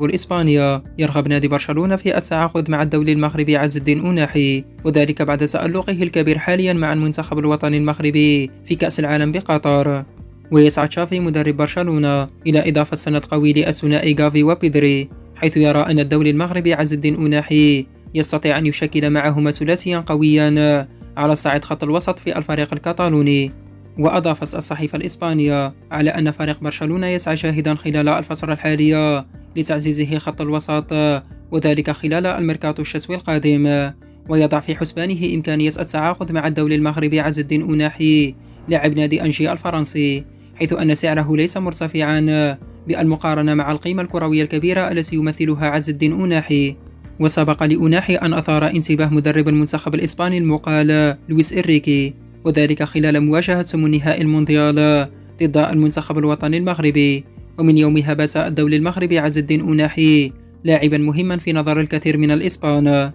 إسبانيا. يرغب نادي برشلونة في التعاقد مع الدولي المغربي عز الدين أوناحي، وذلك بعد تألقه الكبير حاليا مع المنتخب الوطني المغربي في كأس العالم بقطر. ويسعى تشافي مدرب برشلونة إلى إضافة سند قوي للثنائي غافي وبيدري، حيث يرى أن الدولي المغربي عز الدين أوناحي يستطيع أن يشكل معهما ثلاثيا قويا على صعيد خط الوسط في الفريق الكتالوني. وأضافت الصحيفة الإسبانية على أن فريق برشلونة يسعى جاهدا خلال الفترة الحالية لتعزيزه خط الوسط، وذلك خلال الميركاتو الشتوي القادم، ويضع في حسبانه إمكانية التعاقد مع الدولي المغربي عز الدين أوناحي لاعب نادي أنجي الفرنسي، حيث أن سعره ليس مرتفعا بالمقارنة مع القيمة الكروية الكبيرة التي يمثلها عز الدين أوناحي. وسبق لأوناحي أن أثار انتباه مدرب المنتخب الإسباني المقال لويس إنريكي، وذلك خلال مواجهة ثمن نهائي المونديال ضد المنتخب الوطني المغربي. ومن يومها بات الدولي المغربي عز الدين أوناحي لاعبا مهما في نظر الكثير من الإسبان.